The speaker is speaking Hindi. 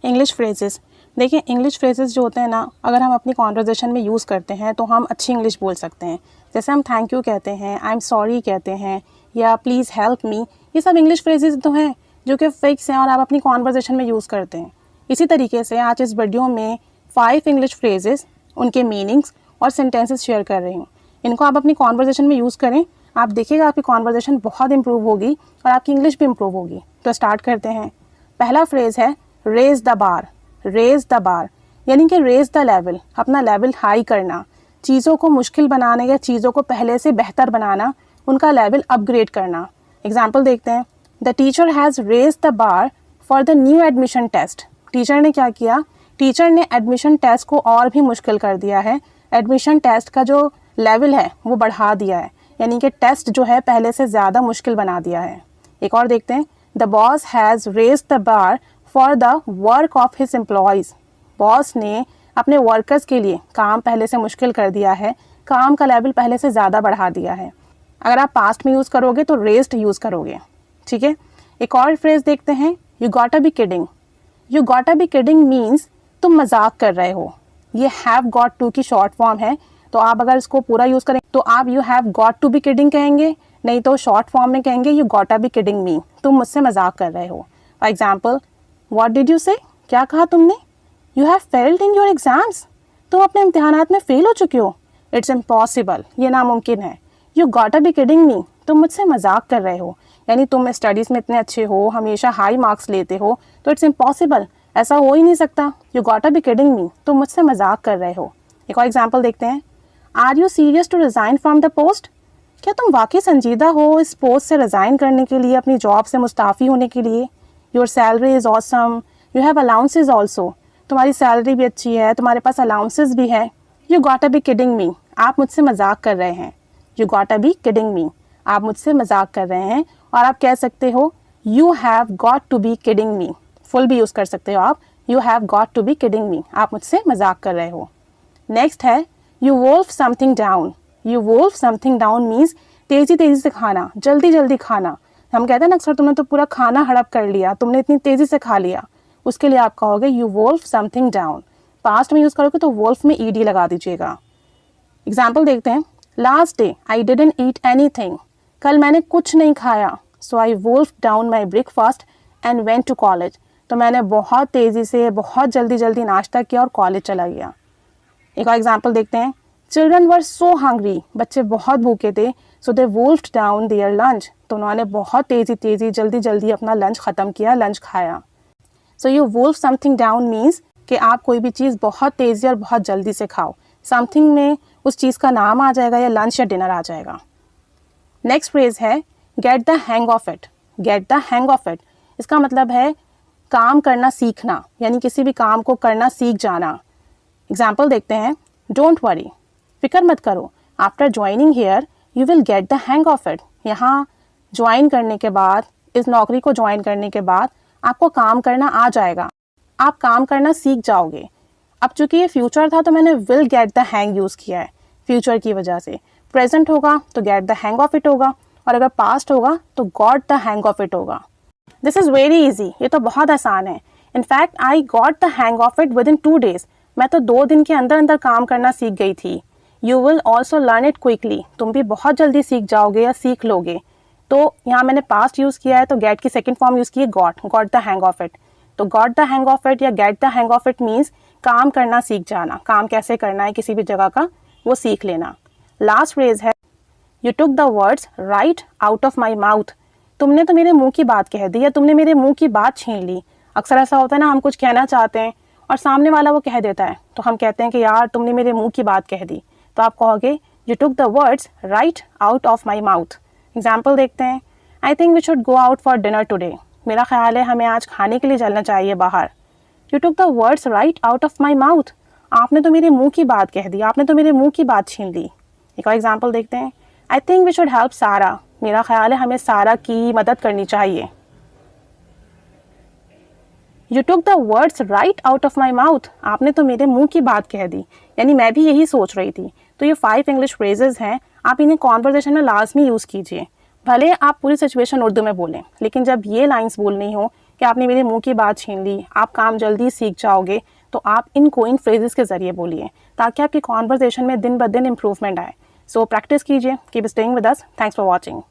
English phrases. देखिए इंग्लिश फ्रेजेस जो होते हैं ना, अगर हम अपनी कॉन्वर्जेशन में यूज़ करते हैं तो हम अच्छी इंग्लिश बोल सकते हैं। जैसे हम थैंक यू कहते हैं, आई एम सॉरी कहते हैं, या प्लीज़ हेल्प मी, ये सब इंग्लिश फ्रेजेस तो हैं जो कि फिक्स हैं और आप अपनी कॉन्वर्जेशन में यूज़ करते हैं। इसी तरीके से आज इस वीडियो में 5 इंग्लिश फ्रेजेस, उनके मीनिंग्स और सेंटेंसेस शेयर कर रही हूँ। इनको आप अपनी कॉन्वर्जेशन में यूज़ करें, आप देखिएगा आपकी कॉन्वर्जेशन बहुत इंप्रूव होगी और आपकी इंग्लिश भी इंप्रूव होगी। तो स्टार्ट करते हैं। पहला फ्रेज़ है raise the bar. Raise the bar यानी कि रेज द लेवल, अपना लेवल हाई करना, चीज़ों को मुश्किल बनाना या चीज़ों को पहले से बेहतर बनाना, उनका लेवल अपग्रेड करना। एग्जाम्पल देखते हैं। The teacher has raise the bar for the new admission test. Teacher ने क्या किया? टीचर ने एडमिशन टेस्ट को और भी मुश्किल कर दिया है। एडमिशन टेस्ट का जो लेवल है वो बढ़ा दिया है, यानी कि टेस्ट जो है पहले से ज़्यादा मुश्किल बना दिया है। एक और देखते हैं। The boss has raise the bar for the work of his employees. Boss ने अपने वर्कर्स के लिए काम पहले से मुश्किल कर दिया है, काम का लेवल पहले से ज़्यादा बढ़ा दिया है। अगर आप पास्ट में यूज़ करोगे तो रेज्ड यूज़ करोगे, ठीक है। एक और फ्रेज़ देखते हैं। You gotta be kidding. You gotta be kidding means तुम मजाक कर रहे हो। ये हैव गॉट टू की शॉर्ट फॉर्म है, तो आप अगर इसको पूरा यूज़ करें तो आप you have got to be kidding कहेंगे, नहीं तो शॉर्ट फॉर्म में कहेंगे you gotta be kidding me, तुम मुझसे मजाक कर रहे हो। For example, what did you say? क्या कहा तुमने? You have failed in your exams. तुम अपने इम्तिहानात में फ़ेल हो चुके हो। इट्स इम्पॉसिबल, ये नामुमकिन है। You gotta be kidding me, तुम मुझसे मजाक कर रहे हो, यानी तुम स्टडीज़ में इतने अच्छे हो, हमेशा हाई मार्क्स लेते हो, तो इट्स इम्पॉसिबल, ऐसा हो ही नहीं सकता। You gotta be kidding me, तुम मुझसे मजाक कर रहे हो। एक और एग्जाम्पल देखते हैं। Are you serious to resign from the post? क्या तुम वाकई संजीदा हो इस पोस्ट से रिज़ाइन करने के लिए, अपनी जॉब से मुस्ताफ़ी होने के लिए? Your salary is awesome, you have allowances also. तुम्हारी सैलरी भी अच्छी है, तुम्हारे पास अलाउंसेस भी है। You gotta be kidding me, आप मुझसे मजाक कर रहे हैं। You gotta be kidding me, आप मुझसे मजाक कर रहे हैं। और आप कह सकते हो you have got to be kidding me, full भी यूज़ कर सकते हो आप। You have got to be kidding me, आप मुझसे मजाक कर रहे हो। नेक्स्ट है you wolf something down. You wolf something down means तेज़ी तेज़ी से खाना, जल्दी जल्दी खाना। हम कहते हैं ना अक्सर तुमने तो पूरा खाना हड़प कर लिया, तुमने इतनी तेज़ी से खा लिया, उसके लिए आप कहोगे you wolf something down. Past में यूज़ करोगे तो वोल्फ में ईडी लगा दीजिएगा। एग्जाम्पल देखते हैं। Last day I didn't eat anything. कल मैंने कुछ नहीं खाया, so I wolf down my breakfast and went to college. तो मैंने बहुत तेज़ी से, बहुत जल्दी जल्दी नाश्ता किया और कॉलेज चला गया। एक और एग्जाम्पल देखते हैं। चिल्ड्रन वर सो हंग्री, बच्चे बहुत भूखे थे, सो दे वोल्फ्ड डाउन देयर लंच। तो उन्होंने बहुत तेज़ी जल्दी जल्दी अपना लंच ख़त्म किया, लंच खाया। So you wolf something down means कि आप कोई भी चीज़ बहुत तेज़ी और बहुत जल्दी से खाओ। समथिंग में उस चीज़ का नाम आ जाएगा या लंच या डिनर आ जाएगा। नेक्स्ट फ्रेज़ है gate the hang of it. Gate the hang of it, इसका मतलब है काम करना सीखना, यानी किसी भी काम को करना सीख जाना। एग्जाम्पल देखते हैं। डोंट वरी, फिक्र मत करो। After joining here you will get the hang of it. यहाँ ज्वाइन करने के बाद, इस नौकरी को ज्वाइन करने के बाद आपको काम करना आ जाएगा, आप काम करना सीख जाओगे। अब चूंकि ये फ्यूचर था तो मैंने will get the hang use किया है फ्यूचर की वजह से। प्रेजेंट होगा तो gate the hang of it होगा, और अगर पास्ट होगा तो got the hang of it होगा। दिस इज़ वेरी ईजी, ये तो बहुत आसान है। In fact I got the hang of it with in 2 days। मैं तो 2 दिन के अंदर अंदर काम करना सीख गई थी। You will also learn it quickly, तुम भी बहुत जल्दी सीख जाओगे या सीख लोगे। तो यहाँ मैंने पास्ट यूज़ किया है तो गेट की सेकेंड फॉर्म यूज़ की है got the hang of it. तो got the hang of it या get the hang of it means काम करना सीख जाना, काम कैसे करना है किसी भी जगह का वो सीख लेना। लास्ट फ्रेज है you took the words right out of my mouth. तुमने तो मेरे मुंह की बात कह दी या तुमने मेरे मुंह की बात छीन ली। अक्सर ऐसा होता है ना, हम कुछ कहना चाहते हैं और सामने वाला वो कह देता है, तो हम कहते हैं कि यार तुमने मेरे मुंह की बात कह दी। तो आप कहोगे you took the words right out of my mouth. Example देखते हैं। I think we should go out for dinner today. मेरा ख्याल है हमें आज खाने के लिए चलना चाहिए बाहर। You took the words right out of my mouth. आपने तो मेरे मुंह की बात कह दी, आपने तो मेरे मुंह की बात छीन ली। एक और एग्जाम्पल देखते हैं। I think we should help Sara. मेरा ख्याल है हमें सारा की मदद करनी चाहिए। You took the words right out of my mouth. आपने तो मेरे मुंह की बात कह दी, यानी मैं भी यही सोच रही थी। तो ये 5 इंग्लिश फ्रेजेस हैं, आप इन्हें कॉन्वर्जेशन में लाजमी यूज़ कीजिए। भले आप पूरी सिचुएशन उर्दू में बोलें, लेकिन जब ये लाइंस बोलनी हो कि आपने मेरे मुंह की बात छीन ली, आप काम जल्दी सीख जाओगे, तो आप इनको इन फ्रेजेस के ज़रिए बोलिए ताकि आपकी कॉन्वर्जेशन में दिन ब दिन इम्प्रूवमेंट आए। सो प्रैक्टिस कीजिए। Keep staying with us. Thanks for watching.